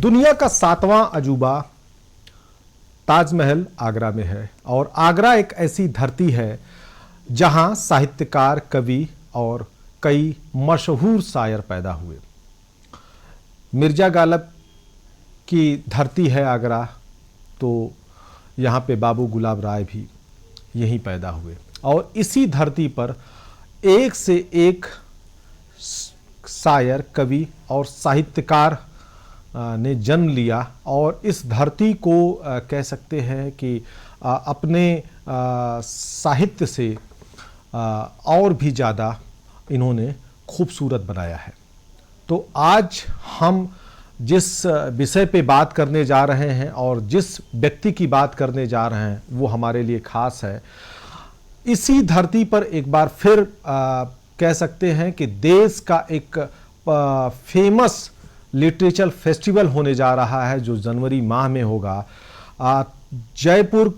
दुनिया का 7वां अजूबा ताजमहल आगरा में है और आगरा एक ऐसी धरती है जहां साहित्यकार, कवि और कई मशहूर शायर पैदा हुए। मिर्जा गालिब की धरती है आगरा, तो यहाँ पे बाबू गुलाब राय भी यहीं पैदा हुए और इसी धरती पर एक से एक शायर, कवि और साहित्यकार ने जन्म लिया और इस धरती को कह सकते हैं कि अपने साहित्य से और भी ज़्यादा इन्होंने खूबसूरत बनाया है। तो आज हम जिस विषय पे बात करने जा रहे हैं और जिस व्यक्ति की बात करने जा रहे हैं वो हमारे लिए खास है। इसी धरती पर एक बार फिर कह सकते हैं कि देश का एक फेमस लिटरेचर फेस्टिवल होने जा रहा है जो जनवरी माह में होगा। जयपुर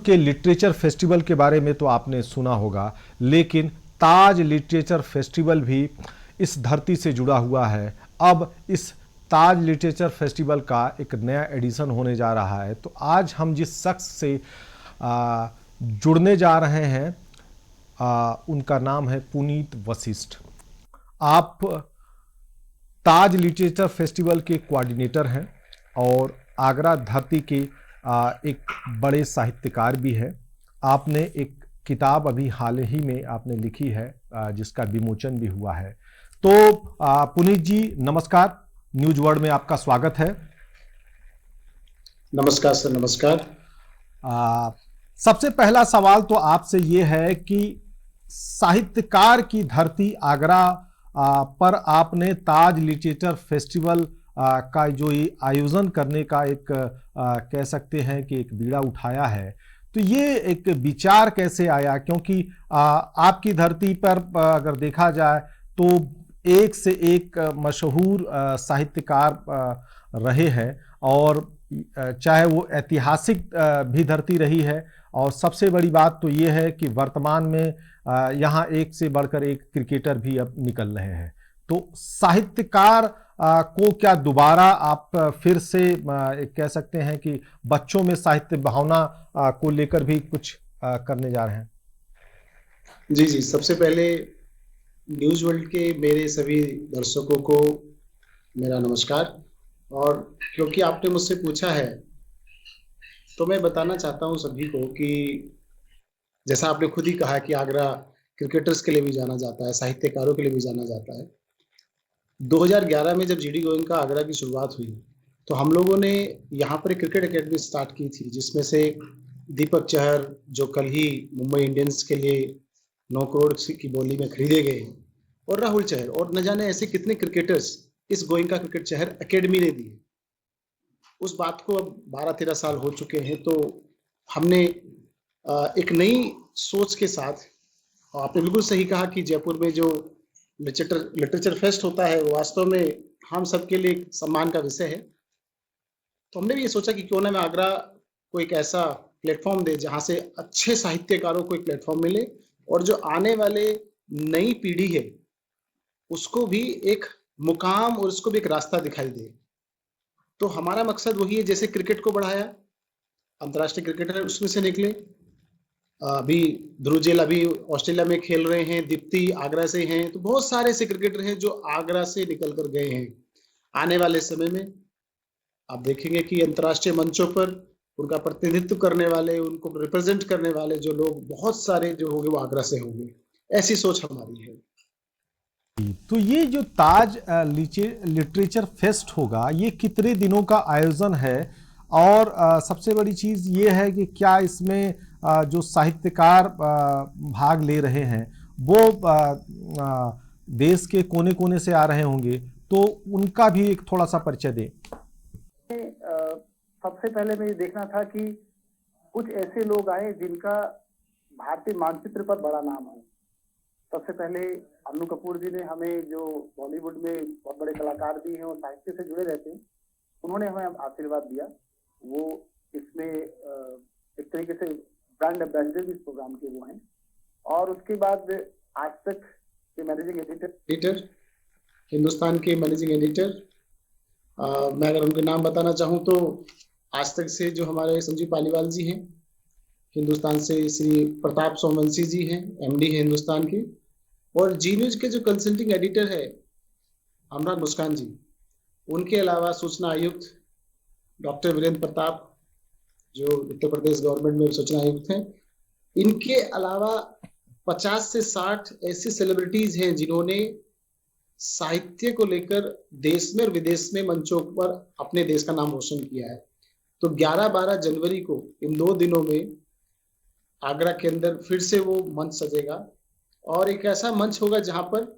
के लिटरेचर फेस्टिवल के बारे में तो आपने सुना होगा, लेकिन ताज लिटरेचर फेस्टिवल भी इस धरती से जुड़ा हुआ है। अब इस ताज लिटरेचर फेस्टिवल का एक नया एडिशन होने जा रहा है। तो आज हम जिस शख्स से जुड़ने जा रहे हैं उनका नाम है पुनीत वशिष्ठ। आप ताज लिटरेचर फेस्टिवल के कोऑर्डिनेटर हैं और आगरा धरती के एक बड़े साहित्यकार भी हैं। आपने एक किताब अभी हाल ही में आपने लिखी है जिसका विमोचन भी हुआ है। तो पुनीत जी नमस्कार, न्यूज वर्ल्ड में आपका स्वागत है। नमस्कार सर, नमस्कार। सबसे पहला सवाल तो आपसे ये है कि साहित्यकार की धरती आगरा पर आपने ताज लिटरेचर फेस्टिवल का जो ये आयोजन करने का एक कह सकते हैं कि एक बीड़ा उठाया है, तो ये एक विचार कैसे आया? क्योंकि आपकी धरती पर अगर देखा जाए तो एक से एक मशहूर साहित्यकार रहे हैं और चाहे वो ऐतिहासिक भी धरती रही है और सबसे बड़ी बात तो ये है कि वर्तमान में यहाँ एक से बढ़कर एक क्रिकेटर भी अब निकल रहे हैं। तो साहित्यकार को क्या दोबारा आप फिर से कह सकते हैं कि बच्चों में साहित्य भावना को लेकर भी कुछ करने जा रहे हैं? जी जी, सबसे पहले न्यूज वर्ल्ड के मेरे सभी दर्शकों को मेरा नमस्कार। और क्योंकि आपने मुझसे पूछा है तो मैं बताना चाहता हूं सभी को कि जैसा आपने खुद ही कहा कि आगरा क्रिकेटर्स के लिए भी जाना जाता है, साहित्यकारों के लिए भी जाना जाता है। 2011 में जब जीडी गोयनका आगरा की शुरुआत हुई तो हम लोगों ने यहाँ पर एक क्रिकेट एकेडमी स्टार्ट की थी, जिसमें से दीपक चहर जो कल ही मुंबई इंडियंस के लिए 9 करोड़ की बोली में खरीदे गए, और राहुल चहर और न जाने ऐसे कितने क्रिकेटर्स इस गोयनका क्रिकेट चहर एकेडमी ने दिए। उस बात को अब 12-13 साल हो चुके हैं, तो हमने एक नई सोच के साथ, आपने बिल्कुल सही कहा कि जयपुर में जो लिटरेचर फेस्ट होता है वो वास्तव में हम सबके लिए सम्मान का विषय है। तो हमने भी ये सोचा कि क्यों ना मैं आगरा को एक ऐसा प्लेटफॉर्म दे जहां से अच्छे साहित्यकारों को एक प्लेटफॉर्म मिले और जो आने वाले नई पीढ़ी है उसको भी एक मुकाम और उसको भी एक रास्ता दिखाई दे। तो हमारा मकसद वही है, जैसे क्रिकेट को बढ़ाया, अंतर्राष्ट्रीय क्रिकेटर उसमें से निकले। अभी ध्रुव जेल अभी ऑस्ट्रेलिया में खेल रहे हैं, दीप्ति आगरा से हैं, तो बहुत सारे ऐसे क्रिकेटर हैं जो आगरा से निकल कर गए हैं। आने वाले समय में आप देखेंगे कि अंतर्राष्ट्रीय मंचों पर उनका प्रतिनिधित्व करने वाले, उनको रिप्रेजेंट करने वाले जो लोग बहुत सारे जो होंगे वो आगरा से होंगे। ऐसी सोच हमारी है। तो ये जो ताज लिटरेचर फेस्ट होगा, ये कितने दिनों का आयोजन है? और सबसे बड़ी चीज ये है कि क्या इसमें जो साहित्यकार भाग ले रहे हैं वो देश के कोने कोने से आ रहे होंगे, तो उनका भी एक थोड़ा सा परिचय दें। सबसे पहले मैं ये देखना था कि कुछ ऐसे लोग आए जिनका भारतीय मानचित्र पर बड़ा नाम है। सबसे पहले अन्नू कपूर जी ने हमें, जो बॉलीवुड में बहुत बड़े कलाकार भी हैं और साहित्य से जुड़े रहते हैं, उन्होंने हमें आशीर्वाद दिया। वो इसमें एक तरीके से ब्रांड एम्बेसडर भी इस प्रोग्राम के वो हैं। और उसके बाद आज तक के मैनेजिंग एडिटर, हिंदुस्तान के मैनेजिंग एडिटर, मैं अगर उनके नाम बताना चाहूँ तो आज तक से जो हमारे संजीव पालीवाल जी हैं, हिंदुस्तान से श्री प्रताप सोमवंशी जी हैं, एमडी है हिंदुस्तान के, और जी न्यूज के जो कंसल्टिंग एडिटर है अनुराग मुस्कान जी, उनके अलावा सूचना आयुक्त डॉक्टर वीरेंद्र प्रताप जो उत्तर प्रदेश गवर्नमेंट में सूचना आयुक्त हैं, इनके अलावा 50 से 60 ऐसे सेलिब्रिटीज हैं जिन्होंने साहित्य को लेकर देश में और विदेश में मंचों पर अपने देश का नाम रोशन किया है। तो 11-12 जनवरी को इन 2 दिनों में आगरा के अंदर फिर से वो मंच सजेगा, और एक ऐसा मंच होगा जहां पर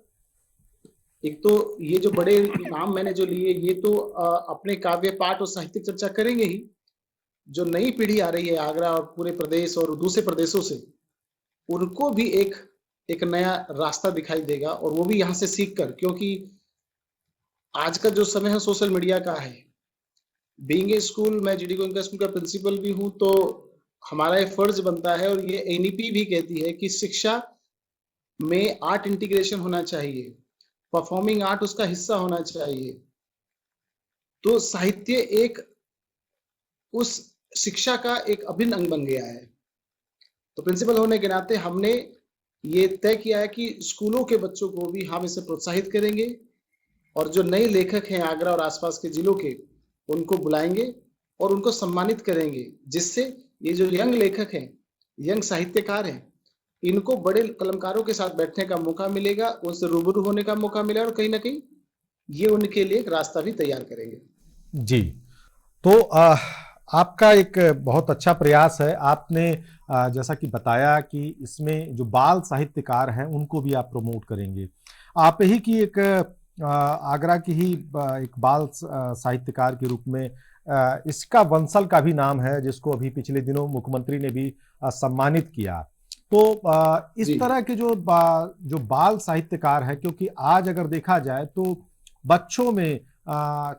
एक तो ये जो बड़े नाम मैंने जो लिए ये तो अपने काव्य पाठ और साहित्यिक चर्चा करेंगे ही, जो नई पीढ़ी आ रही है आगरा और पूरे प्रदेश और दूसरे प्रदेशों से, उनको भी एक नया रास्ता दिखाई देगा, और वो भी यहाँ से सीख कर, क्योंकि आज का जो समय है सोशल मीडिया का है। बीइंग ए स्कूल, मैं जीडी गोयनका स्कूल का प्रिंसिपल भी हूँ, तो हमारा ये फर्ज बनता है, और ये एनईपी भी कहती है कि शिक्षा में आर्ट इंटीग्रेशन होना चाहिए, परफॉर्मिंग आर्ट उसका हिस्सा होना चाहिए। तो साहित्य एक उस शिक्षा का एक अभिन्न अंग बन गया है। तो प्रिंसिपल होने के नाते हमने ये तय किया है कि स्कूलों के बच्चों को भी हम इसे प्रोत्साहित करेंगे, और जो नए लेखक हैं आगरा और आसपास के जिलों के, उनको बुलाएंगे और उनको सम्मानित करेंगे, जिससे ये जो यंग लेखक हैं, यंग साहित्यकार हैं, इनको बड़े कलमकारों के साथ बैठने का मौका मिलेगा, उनसे रूबरू होने का मौका मिलेगा, और कहीं ना कहीं ये उनके लिए एक रास्ता भी तैयार करेंगे। जी, तो आपका एक बहुत अच्छा प्रयास है। आपने जैसा कि बताया कि इसमें जो बाल साहित्यकार हैं उनको भी आप प्रमोट करेंगे। आप ही की एक आगरा की ही एक बाल साहित्यकार के रूप में इसका वंसल का भी नाम है, जिसको अभी पिछले दिनों मुख्यमंत्री ने भी सम्मानित किया। तो इस तरह के जो बाल साहित्यकार है, क्योंकि आज अगर देखा जाए तो बच्चों में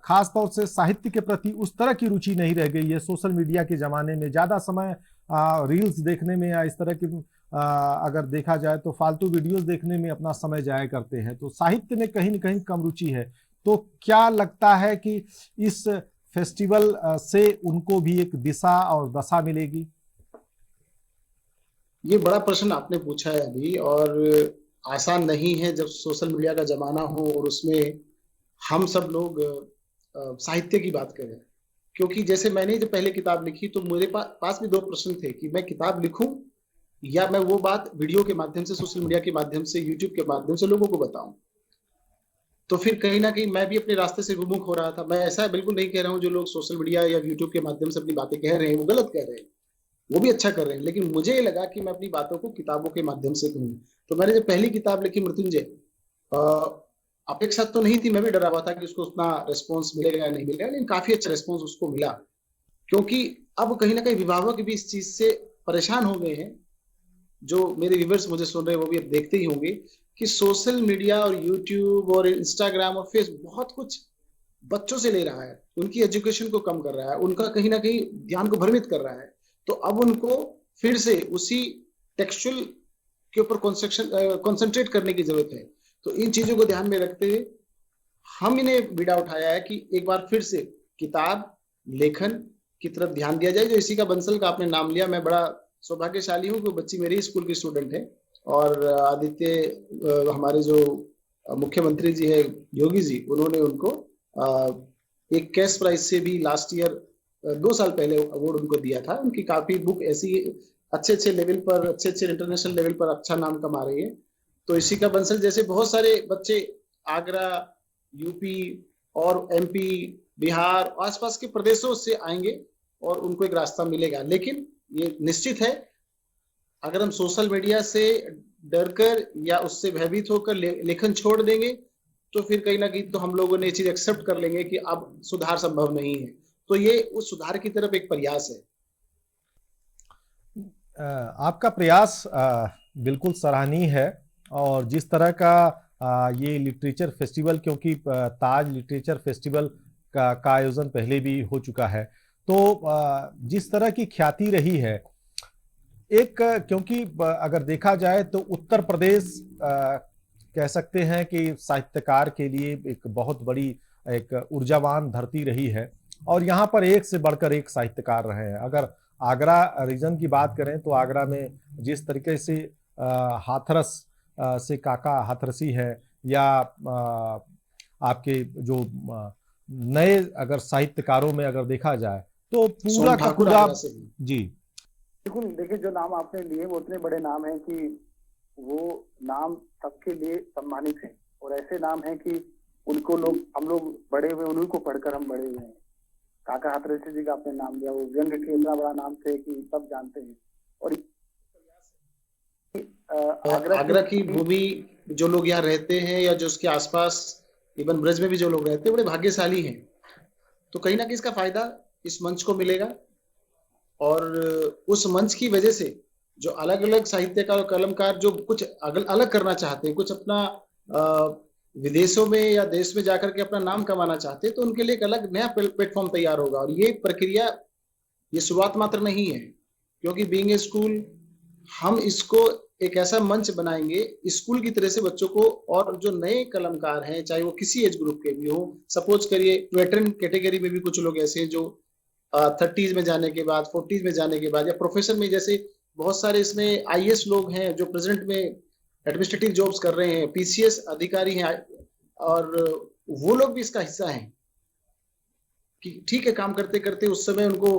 खास तौर से साहित्य के प्रति उस तरह की रुचि नहीं रह गई है। सोशल मीडिया के जमाने में ज्यादा समय रील्स देखने में या इस तरह की अगर देखा जाए तो फालतू वीडियोस देखने में अपना समय जाया करते हैं। तो साहित्य में कहीं न कहीं कम रुचि है। तो क्या लगता है कि इस फेस्टिवल से उनको भी एक दिशा और दशा मिलेगी? ये बड़ा प्रश्न आपने पूछा है अभी, और आसान नहीं है जब सोशल मीडिया का जमाना हो और उसमें हम सब लोग साहित्य की बात करें। क्योंकि जैसे मैंने जब पहले किताब लिखी तो मेरे पास भी 2 प्रश्न थे कि मैं किताब लिखूं या मैं वो बात वीडियो के माध्यम से, सोशल मीडिया के माध्यम से, यूट्यूब के माध्यम से लोगों को बताऊं। तो फिर कहीं ना कहीं मैं भी अपने रास्ते से विमुख हो रहा था। मैं ऐसा बिल्कुल नहीं कह रहा हूं जो लोग सोशल मीडिया या यूट्यूब के माध्यम से अपनी बातें कह रहे हैं वो गलत कह रहे हैं, वो भी अच्छा कर रहे हैं, लेकिन मुझे ये लगा कि मैं अपनी बातों को किताबों के माध्यम से कहूं। तो मैंने जब पहली किताब लिखी मृत्युंजय, अपेक्षा तो नहीं थी, मैं भी डरा हुआ था कि उसको उतना रिस्पॉन्स मिलेगा या नहीं मिलेगा, लेकिन काफी अच्छा रिस्पॉन्स उसको मिला। क्योंकि अब कहीं ना कहीं अभिभावक भी इस चीज से परेशान हो गए हैं। जो मेरे व्यूअर्स मुझे सुन रहे हैं वो भी अब देखते ही होंगे कि सोशल मीडिया और यूट्यूब और इंस्टाग्राम और फेसबुक बहुत कुछ बच्चों से ले रहा है, उनकी एजुकेशन को कम कर रहा है, उनका कहीं ना कहीं ध्यान को भ्रमित कर रहा है। तो अब उनको फिर से उसी टेक्सचुअल के ऊपर कॉन्सेंट्रेट करने की जरूरत है। तो इन चीजों को ध्यान में रखते हुए हम इन्हें बीड़ा उठाया है कि एक बार फिर से किताब लेखन की तरफ ध्यान दिया जाए। जो इसी का बंसल का आपने नाम लिया, मैं बड़ा सौभाग्यशाली हूँ कि बच्ची मेरे ही स्कूल की स्टूडेंट है, और आदित्य हमारे जो मुख्यमंत्री जी है योगी जी, उन्होंने उनको एक कैश प्राइज से भी लास्ट ईयर 2 साल पहले अवार्ड उनको दिया था। उनकी काफी बुक ऐसी अच्छे लेवल पर, अच्छे इंटरनेशनल लेवल पर अच्छा नाम कमा रही है। तो इसी का बंसल जैसे बहुत सारे बच्चे आगरा, यूपी और एमपी, बिहार, आसपास के प्रदेशों से आएंगे और उनको एक रास्ता मिलेगा। लेकिन ये निश्चित है, अगर हम सोशल मीडिया से डरकर या उससे भयभीत होकर लेखन छोड़ देंगे तो फिर कहीं ना कहीं तो हम लोगों ने ये चीज एक्सेप्ट कर लेंगे कि अब सुधार संभव नहीं है। तो ये उस सुधार की तरफ एक प्रयास है। आपका प्रयास बिल्कुल सराहनीय है, और जिस तरह का ये लिटरेचर फेस्टिवल, क्योंकि ताज लिटरेचर फेस्टिवल का आयोजन पहले भी हो चुका है, तो जिस तरह की ख्याति रही है, एक क्योंकि अगर देखा जाए तो उत्तर प्रदेश कह सकते हैं कि साहित्यकार के लिए एक बहुत बड़ी एक ऊर्जावान धरती रही है और यहाँ पर एक से बढ़कर एक साहित्यकार रहे हैं। अगर आगरा रीजन की बात करें तो आगरा में जिस तरीके से हाथरस से काका हाथरसी है या आपके जो नए अगर साहित्यकारों में अगर देखा जाए तो पूरा का पूरा जी बिल्कुल। देखिए, जो नाम आपने लिए वो उतने बड़े नाम हैं कि वो नाम सबके लिए सम्मानित है और ऐसे नाम हैं कि उनको हम लोग बड़े हुए, उन्हीं को पढ़कर हम बड़े हुए हैं। काका हाथरसी जी का आपने नाम लिया, वो व्यंग के इतना बड़ा नाम थे कि सब जानते हैं। और आगरा की भूमि जो लोग यहाँ रहते हैं या जो उसके आसपास इवन ब्रज में भी जो लोग रहते हैं बड़े भाग्यशाली हैं। तो कहीं ना कहीं इसका फायदा इस मंच को मिलेगा और उस मंच की वजह से जो अलग अलग साहित्यकार और कलमकार जो कुछ अलग करना चाहते हैं, कुछ अपना विदेशों में या देश में जाकर के अपना नाम कमाना चाहते हैं, तो उनके लिए एक अलग नया प्लेटफॉर्म तैयार होगा। और ये प्रक्रिया, ये शुरुआत मात्र नहीं है, क्योंकि बीइंग ए स्कूल हम इसको एक ऐसा मंच बनाएंगे स्कूल की तरह से बच्चों को, और जो नए कलमकार हैं चाहे वो किसी एज ग्रुप के भी हो, सपोज करिए वेटरन कैटेगरी में भी कुछ लोग ऐसे हैं जो 30s में जाने के बाद, 40s में जाने के बाद, या प्रोफेशन में जैसे बहुत सारे इसमें IAS लोग हैं जो प्रेजेंट में एडमिनिस्ट्रेटिव जॉब्स कर रहे हैं, PCS अधिकारी हैं, और वो लोग भी इसका हिस्सा हैं कि ठीक है काम करते करते उस समय उनको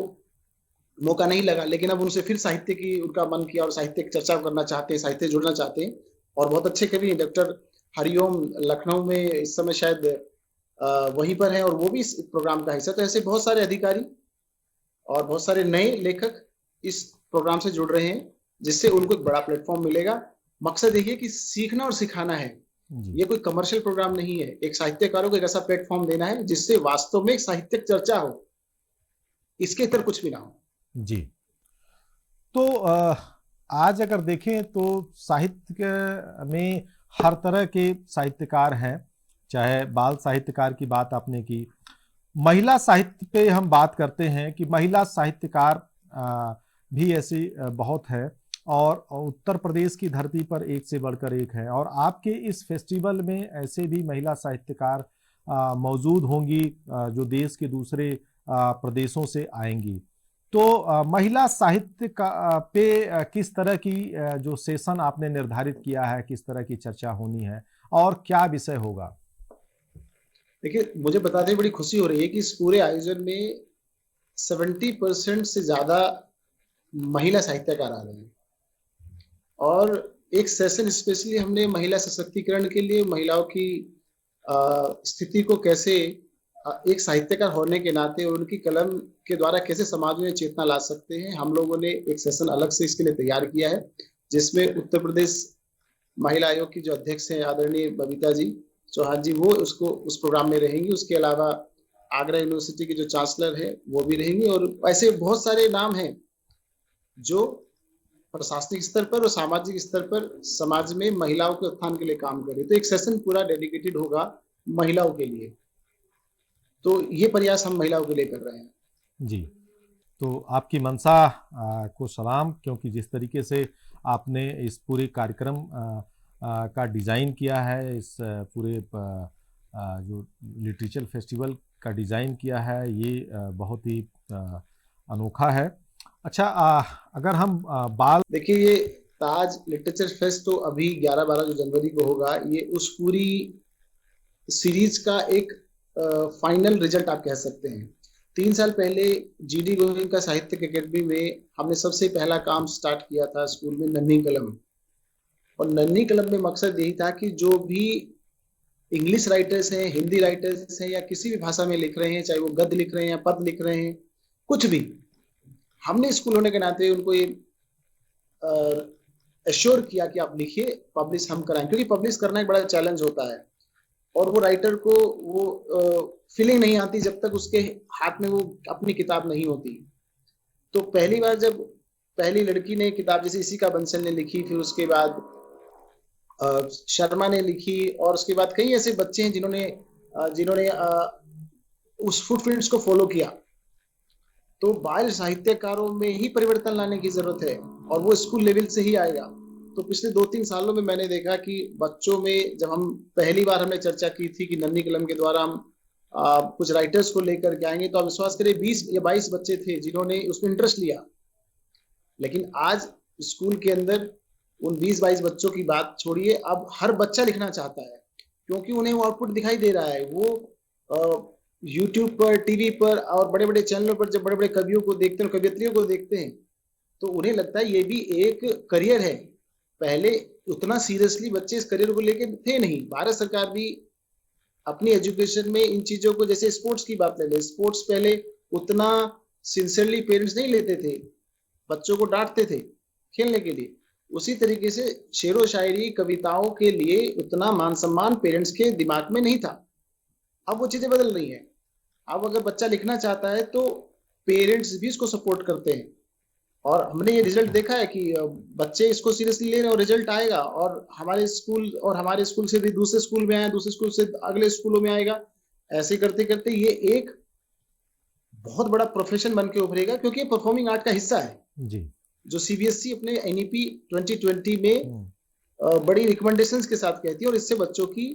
मौका नहीं लगा, लेकिन अब उनसे फिर साहित्य की उनका मन किया और साहित्य की चर्चा करना चाहते हैं, साहित्य जुड़ना चाहते हैं। और बहुत अच्छे कवि हैं, डॉक्टर हरिओम लखनऊ में इस समय शायद वहीं पर हैं और वो भी इस प्रोग्राम का हिस्सा। तो ऐसे बहुत सारे अधिकारी और बहुत सारे नए लेखक इस प्रोग्राम से जुड़ रहे हैं, जिससे उनको एक बड़ा प्लेटफॉर्म मिलेगा। मकसद यही है कि सीखना और सिखाना है, ये कोई कमर्शियल प्रोग्राम नहीं है। एक साहित्यकारों को एक ऐसा प्लेटफॉर्म देना है जिससे वास्तव में एक साहित्यिक चर्चा हो, इसके इतर कुछ भी ना हो। जी, तो आज अगर देखें तो साहित्य में हर तरह के साहित्यकार हैं, चाहे बाल साहित्यकार की बात आपने की, महिला साहित्य पे हम बात करते हैं कि महिला साहित्यकार भी ऐसी बहुत है और उत्तर प्रदेश की धरती पर एक से बढ़कर एक है। और आपके इस फेस्टिवल में ऐसे भी महिला साहित्यकार मौजूद होंगी जो देश के दूसरे प्रदेशों से आएंगी। तो महिला साहित्य का पे किस तरह की जो सेशन आपने निर्धारित किया है, किस तरह की चर्चा होनी है और क्या विषय होगा? देखिए, मुझे बताते बड़ी खुशी हो रही है कि इस पूरे आयोजन में 70% से ज्यादा महिला साहित्यकार आ रहे हैं। और एक सेशन स्पेशली हमने महिला सशक्तिकरण के लिए, महिलाओं की स्थिति को कैसे एक साहित्यकार होने के नाते उनकी कलम के द्वारा कैसे समाज में चेतना ला सकते हैं, हम लोगों ने एक सेशन अलग से इसके लिए तैयार किया है, जिसमें उत्तर प्रदेश महिला आयोग की जो अध्यक्ष हैं आदरणीय बबीता जी चौहान जी, वो उस प्रोग्राम में रहेंगी। उसके अलावा आगरा यूनिवर्सिटी के जो चांसलर है वो भी रहेंगे। और ऐसे बहुत सारे नाम हैं जो प्रशासनिक स्तर पर और सामाजिक स्तर पर समाज में महिलाओं के उत्थान के लिए काम करें। तो एक सेशन पूरा डेडिकेटेड होगा महिलाओं के लिए। तो ये प्रयास हम महिलाओं के लिए कर रहे हैं। जी, तो आपकी मंशा को सलाम, क्योंकि जिस तरीके से आपने इस पूरे कार्यक्रम का डिज़ाइन किया है, इस पूरे जो लिटरेचर फेस्टिवल का डिज़ाइन किया है, ये बहुत ही अनोखा है। अच्छा, अगर हम बाल देखिए, ये ताज लिटरेचर फेस्ट तो अभी 11-12 जो जनवरी को होगा, ये उस पूरी सीरीज का एक फाइनल रिजल्ट आप कह सकते हैं। 3 साल पहले GD गोविंद का साहित्यिक अकेडमी में हमने सबसे पहला काम स्टार्ट किया था स्कूल में, नन्ही कलम। और नन्ही कलम में मकसद यही था कि जो भी इंग्लिश राइटर्स हैं, हिंदी राइटर्स हैं, या किसी भी भाषा में लिख रहे हैं, चाहे वो गद्य लिख रहे हैं या पद लिख रहे हैं, कुछ भी, हमने स्कूल होने के नाते उनको ये एश्योर किया कि आप लिखिए, पब्लिश हम कराएं। क्योंकि पब्लिश करना एक बड़ा चैलेंज होता है और वो राइटर को वो फीलिंग नहीं आती जब तक उसके हाथ में वो अपनी किताब नहीं होती। तो पहली बार जब पहली लड़की ने किताब, जैसे इसी का बंसल ने लिखी, फिर उसके बाद शर्मा ने लिखी, और उसके बाद कई ऐसे बच्चे हैं जिन्होंने उस फुटप्रिंट्स को फॉलो किया। तो बाल साहित्यकारों में ही परिवर्तन लाने की जरूरत है और वो स्कूल लेवल से ही आएगा। तो पिछले 2-3 सालों में मैंने देखा कि बच्चों में, जब हम पहली बार हमने चर्चा की थी कि नन्ही कलम के द्वारा हम कुछ राइटर्स को लेकर के आएंगे, तो आप विश्वास करिए 20 या 22 बच्चे थे जिन्होंने उसमें इंटरेस्ट लिया। लेकिन आज स्कूल के अंदर उन 20-22 बच्चों की बात छोड़िए, अब हर बच्चा लिखना चाहता है, क्योंकि उन्हें वो आउटपुट दिखाई दे रहा है। वो यूट्यूब पर, टीवी पर और बड़े बड़े चैनलों पर जब बड़े बड़े कवियों को देखते हैं, कवियत्रियों को देखते हैं, तो उन्हें लगता है ये भी एक करियर है। पहले उतना सीरियसली बच्चे इस करियर को लेके थे नहीं। भारत सरकार भी अपनी एजुकेशन में इन चीजों को, जैसे स्पोर्ट्स की बात ले ले, स्पोर्ट्स पहले उतना सिंसियरली पेरेंट्स नहीं लेते थे, बच्चों को डांटते थे खेलने के लिए। उसी तरीके से शेरो शायरी, कविताओं के लिए उतना मान सम्मान पेरेंट्स के दिमाग में नहीं था। अब वो चीजें बदल रही हैं। अब अगर बच्चा लिखना चाहता है तो पेरेंट्स भी इसको सपोर्ट करते हैं, और हमने ये रिजल्ट देखा है कि बच्चे इसको सीरियसली ले रहे हैं और रिजल्ट आएगा। और हमारे स्कूल से भी दूसरे स्कूल में आया, दूसरे स्कूल से अगले स्कूलों में आएगा। ऐसे करते करते ये एक बहुत बड़ा प्रोफेशन बन के उभरेगा, क्योंकि ये परफॉर्मिंग आर्ट का हिस्सा है जी। जो सीबीएसई अपने एनईपी 2020 में बड़ी रिकमेंडेशंस के साथ कहती है, और इससे बच्चों की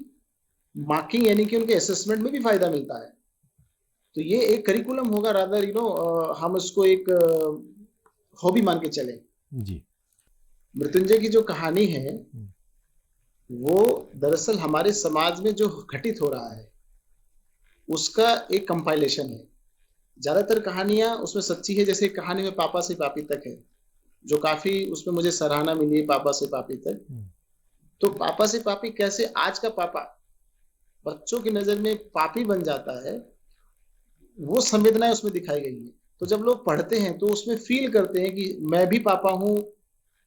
मार्किंग यानी कि उनके असेसमेंट में भी फायदा मिलता है। तो ये एक करिकुलम होगा, रादर हम इसको एक हॉबी मान के चले जी। मृत्युंजय की जो कहानी है वो दरअसल हमारे समाज में जो घटित हो रहा है उसका एक कंपाइलेशन है। ज्यादातर कहानियां उसमें सच्ची है, जैसे कहानी में पापा से पापी तक है, जो काफी उसमें मुझे सराहना मिली है, पापा से पापी तक। तो पापा से पापी कैसे आज का पापा बच्चों की नजर में पापी बन जाता है, वो संवेदनाएं उसमें दिखाई गई है। तो जब लोग पढ़ते हैं तो उसमें फील करते हैं कि मैं भी पापा हूं,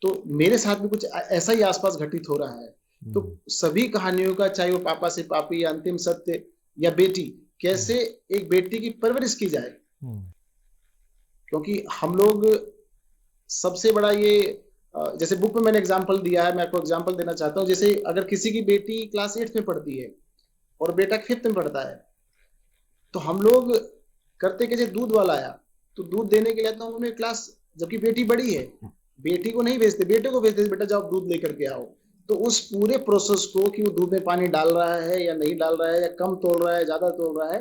तो मेरे साथ भी कुछ ऐसा ही आसपास घटित हो रहा है। तो सभी कहानियों का, चाहे वो पापा से पापी या अंतिम सत्य या बेटी, कैसे एक बेटी की परवरिश की जाए, क्योंकि हम लोग सबसे बड़ा ये, जैसे बुक में मैंने एग्जांपल दिया है, मैं आपको एग्जांपल देना चाहता हूँ। जैसे अगर किसी की बेटी क्लास 8 में पढ़ती है और बेटा 5th में पढ़ता है, तो हम लोग करते कैसे, दूध वाला आया तो दूध देने के लिए तो हमने क्लास, जबकि बेटी बड़ी है, बेटी को नहीं भेजते, बेटे को भेजते, बेटा जाओ दूध लेकर के आओ। तो उस पूरे प्रोसेस को कि वो दूध में पानी डाल रहा है या नहीं डाल रहा है, या कम तोड़ रहा है, ज्यादा तोड़ रहा है,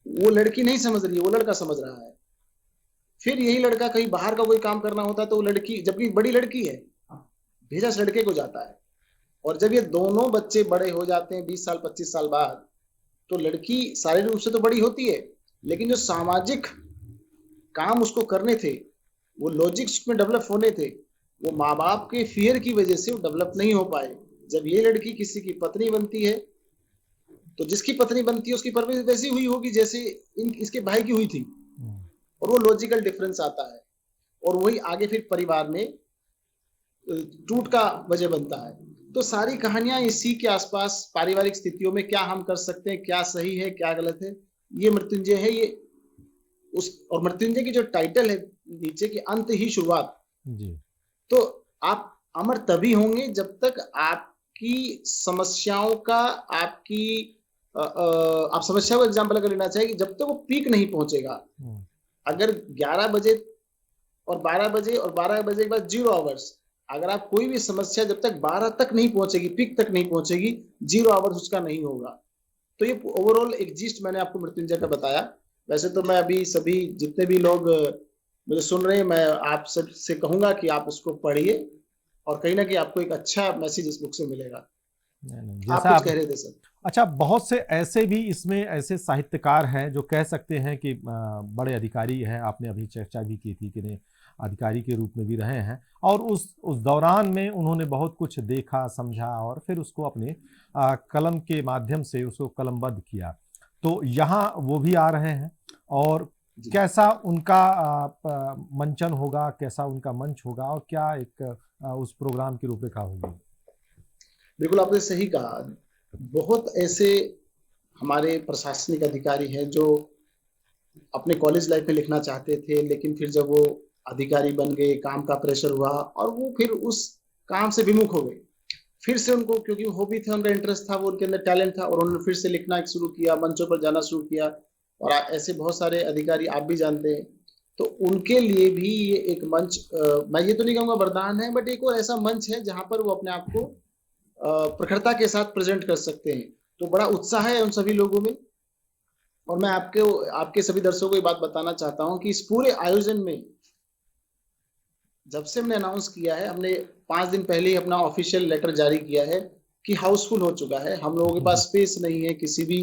वो लड़की नहीं समझ रही है, वो लड़का समझ रहा है। फिर यही लड़का कहीं बाहर का कोई काम करना होता है तो वो लड़की, जबकि बड़ी लड़की है, भेजा लड़के को जाता है। और जब ये दोनों बच्चे बड़े हो जाते हैं 20 साल 25 साल बाद, तो लड़की शारीरिक रूप से तो बड़ी होती है, लेकिन जो सामाजिक काम उसको करने थे, वो लॉजिक्स में डेवलप होने थे, वो माँ बाप के फियर की वजह से वो डेवलप नहीं हो पाए। जब ये लड़की किसी की पत्नी बनती है, तो जिसकी पत्नी बनती है उसकी परवरिश वैसी हुई होगी जैसे इसके भाई की हुई थी, और वो लॉजिकल डिफरेंस आता है, और वही आगे फिर परिवार में टूट का वजह बनता है। तो सारी कहानियां इसी के आसपास, पारिवारिक स्थितियों में क्या हम कर सकते हैं, क्या सही है क्या गलत है, ये मृत्युंजय है। ये और मृत्युंजय की जो टाइटल है नीचे की, अंत ही शुरुआत जी। तो आप अमर तभी होंगे जब तक आपकी समस्याओं का, आप समस्या को एग्जाम्पल अगर लेना चाहिए, जब तक वो पीक नहीं पहुंचेगा। अगर 11 बजे और 12 बजे और 12 बजे के बाद 0 आवर्स, अगर आप कोई भी समस्या जब तक 12 तक नहीं पहुंचेगी, पीक तक नहीं पहुंचेगी, 0 आवर्स उसका नहीं होगा। तो ये ओवरऑल एक जिस्ट मैंने आपको मृत्युंजय का बताया। वैसे तो मैं अभी सभी जितने भी लोग मुझे सुन रहे हैं, मैं आप सबसे कहूंगा कि आप उसको पढ़िए, और कहीं ना कहीं आपको एक अच्छा मैसेज इस बुक से मिलेगा। आप कुछ कह रहे थे सर? अच्छा, बहुत से ऐसे भी इसमें ऐसे साहित्यकार हैं जो कह सकते हैं कि बड़े अधिकारी हैं। आपने अभी चर्चा भी की थी कि नहीं, अधिकारी के रूप में भी रहे हैं, और उस दौरान में उन्होंने बहुत कुछ देखा, समझा, और फिर उसको अपने कलम के माध्यम से उसको कलमबद्ध किया। तो यहाँ वो भी आ रहे हैं, और कैसा उनका मंचन होगा, कैसा उनका मंच होगा, और क्या एक उस प्रोग्राम की रूपरेखा होगी? बिल्कुल आपने सही कहा। बहुत ऐसे हमारे प्रशासनिक अधिकारी हैं जो अपने कॉलेज लाइफ में लिखना चाहते थे, लेकिन फिर जब वो अधिकारी बन गए, काम का प्रेशर हुआ, और वो फिर उस काम से विमुख हो गए। फिर से उनको, क्योंकि हॉबी था, उनका इंटरेस्ट था, वो उनके अंदर टैलेंट था, और उन्होंने फिर से लिखना शुरू किया, मंचों पर जाना शुरू किया। और ऐसे बहुत सारे अधिकारी आप भी जानते हैं। तो उनके लिए भी ये एक मंच, मैं ये तो नहीं कहूँगा वरदान है, बट एक और ऐसा मंच है जहां पर वो अपने आप को प्रखरता के साथ प्रेजेंट कर सकते हैं। तो बड़ा उत्साह है उन सभी लोगों में। और मैं आपके सभी दर्शकों को ये बात बताना चाहता हूं कि इस पूरे आयोजन में जब से हमने अनाउंस किया है, हमने 5 दिन पहले ही अपना ऑफिशियल लेटर जारी किया है कि हाउसफुल हो चुका है। हम लोगों के पास स्पेस नहीं है किसी भी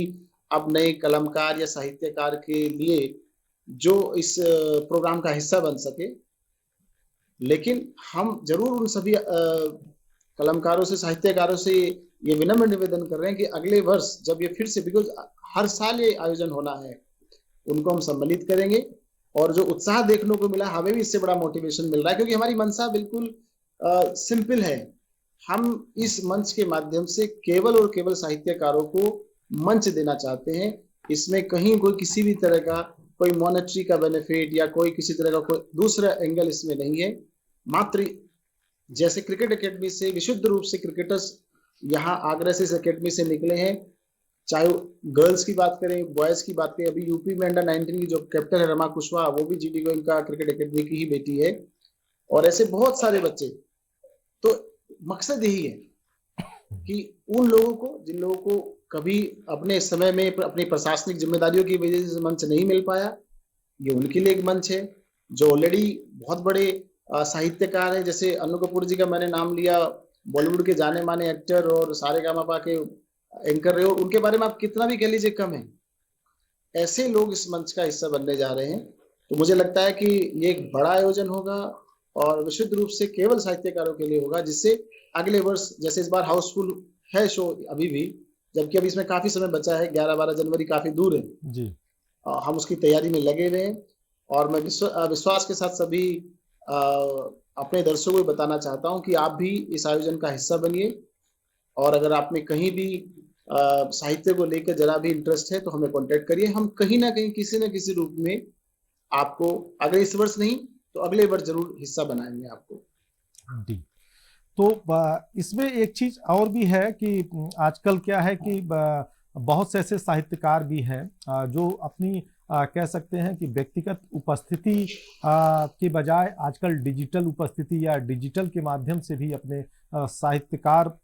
अब नए कलमकार या साहित्यकार के लिए जो इस प्रोग्राम का हिस्सा बन सके। लेकिन हम जरूर उन सभी कलमकारों से, साहित्यकारों से ये विनम्र निवेदन कर रहे हैं कि अगले वर्ष जब ये फिर से, बिकॉज हर साल ये आयोजन होना है, उनको हम सम्मिलित करेंगे। और जो उत्साह देखने को मिला, हमें भी इससे बड़ा मोटिवेशन मिल रहा है, क्योंकि हमारी मंशा बिल्कुल सिंपल है। हम इस मंच के माध्यम से केवल और केवल साहित्यकारों को मंच देना चाहते हैं। इसमें कहीं कोई किसी भी तरह का कोई मॉनेटरी का बेनिफिट या कोई किसी तरह का कोई दूसरा एंगल इसमें नहीं है। मात्र जैसे क्रिकेट एकेडमी से विशुद्ध रूप से क्रिकेटर्स यहाँ आगरा से इस एकेडमी से निकले हैं, चाहे गर्ल्स की बात करें, बॉयज की बात करें, अभी यूपी में अंडर-19 की जो कैप्टन है रमा कुशवाहा, वो भी जीडी गोइंग का क्रिकेट एकेडमी की ही बेटी है, और ऐसे बहुत सारे बच्चे। तो मकसद यही है कि उन लोगों को, जिन लोगों को कभी अपने समय में अपनी प्रशासनिक जिम्मेदारियों की वजह से मंच नहीं मिल पाया, ये उनके लिए एक मंच है। जो ऑलरेडी बहुत बड़े साहित्यकार हैं, जैसे अन्नू कपूर जी का मैंने नाम लिया, बॉलीवुड के जाने माने एक्टर और सारेगामापा के एंकर रहे हो, उनके बारे में आप कितना भी कह लीजिए कम है। ऐसे लोग इस मंच का हिस्सा बनने जा रहे हैं। तो मुझे लगता है कि ये एक बड़ा आयोजन होगा और विशुद्ध रूप से केवल साहित्यकारों के लिए होगा, जिससे अगले वर्ष, जैसे इस बार हाउसफुल है शो अभी भी, जबकि अभी इसमें काफी समय बचा है, 11-12 जनवरी काफी दूर है जी। हम उसकी तैयारी में लगे हुए हैं। और मैं विश्वास के साथ सभी अपने दर्शकों को बताना चाहता हूं कि आप भी इस आयोजन का हिस्सा बनिए। और अगर आप में कहीं भी साहित्य को लेकर जरा भी इंटरेस्ट है तो हमें कांटेक्ट करिए। हम कहीं ना कहीं किसी न किसी रूप में आपको, अगर इस वर्ष नहीं तो अगले वर्ष जरूर हिस्सा बनाएंगे आपको। जी। तो इसमें एक चीज और भी है कि आजकल क्या है कि बहुत से ऐसे साहित्यकार भी हैं जो अपनी कह सकते हैं कि व्यक्तिगत उपस्थिति के बजाय आजकल डिजिटल उपस्थिति या डिजिटल के माध्यम से भी अपने साहित्यकार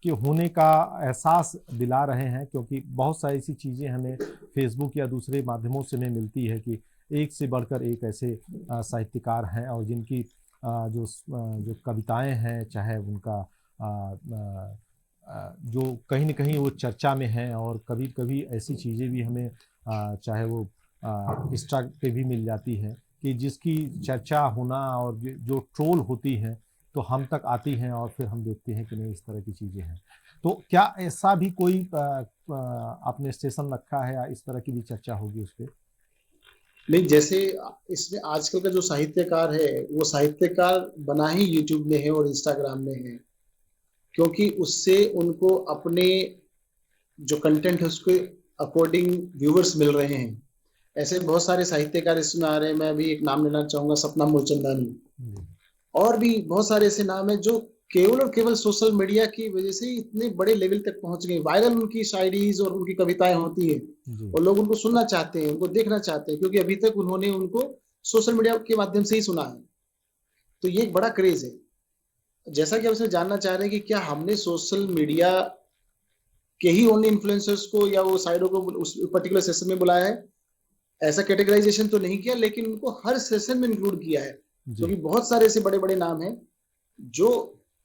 के होने का एहसास दिला रहे हैं। क्योंकि बहुत सारी ऐसी चीज़ें हमें फेसबुक या दूसरे माध्यमों से हमें मिलती है कि एक से बढ़कर एक ऐसे साहित्यकार हैं और जिनकी जो कविताएं हैं, चाहे उनका जो कहीं न कहीं वो चर्चा में हैं, और कभी कभी ऐसी चीज़ें भी हमें चाहे वो इंस्टा पे भी मिल जाती हैं कि जिसकी चर्चा होना और जो ट्रोल होती हैं तो हम तक आती हैं और फिर हम देखते हैं कि नहीं, इस तरह की चीज़ें हैं। तो क्या ऐसा भी कोई आपने स्टेशन रखा है या इस तरह की भी चर्चा होगी उस पर? नहीं, जैसे इसमें आजकल का जो साहित्यकार है वो साहित्यकार बना ही यूट्यूब में है और इंस्टाग्राम में है, क्योंकि उससे उनको अपने जो कंटेंट है उसके अकॉर्डिंग व्यूवर्स मिल रहे हैं। ऐसे बहुत सारे साहित्यकार इसमें आ रहे हैं। मैं अभी एक नाम लेना चाहूंगा, सपना मूलचंदानी, और भी बहुत सारे ऐसे नाम है जो केवल और केवल सोशल मीडिया की वजह से इतने बड़े लेवल तक पहुंच गए। वायरल उनकी शायरीज और उनकी कविताएं होती है और लोग उनको सुनना चाहते हैं, उनको देखना चाहते हैं, क्योंकि अभी तक उन्होंने उनको सोशल मीडिया के माध्यम से ही सुना है। तो ये एक बड़ा क्रेज है। जैसा कि आप इसमें जानना चाह रहे हैं कि क्या हमने सोशल मीडिया के ही ओनली इन्फ्लुएंसर्स को या वो साइडों को उस पर्टिकुलर सेशन में बुलाया है, ऐसा कैटेगराइजेशन तो नहीं किया, लेकिन उनको हर सेशन में इंक्लूड किया है। क्योंकि बहुत सारे ऐसे बड़े बड़े नाम हैं जो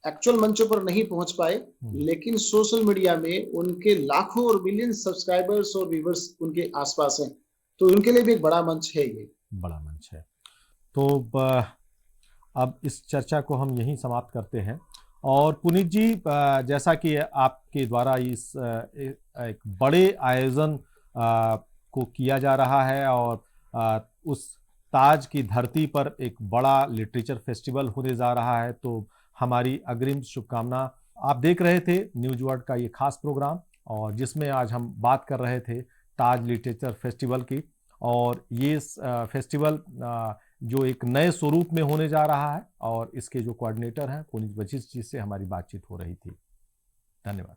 एक्चुअल मंचों पर नहीं पहुंच पाए, लेकिन सोशल मीडिया में उनके लाखों और मिलियन सब्सक्राइबर्स और व्यूवर्स उनके आसपास हैं। तो उनके लिए भी एक बड़ा मंच है, ये बड़ा मंच है। तो अब इस चर्चा को हम यहीं समाप्त करते हैं। और पुनीत जी, जैसा कि आपके द्वारा इस एक बड़े आयोजन को किया जा रहा है और उस ताज की धरती पर एक बड़ा लिटरेचर फेस्टिवल होने जा रहा है, तो हमारी अग्रिम शुभकामना। आप देख रहे थे न्यूज वर्ल्ड का ये खास प्रोग्राम, और जिसमें आज हम बात कर रहे थे ताज लिटरेचर फेस्टिवल की। और ये फेस्टिवल जो एक नए स्वरूप में होने जा रहा है, और इसके जो कोऑर्डिनेटर हैं पुनीत वशिष्ठ जी से हमारी बातचीत हो रही थी। धन्यवाद।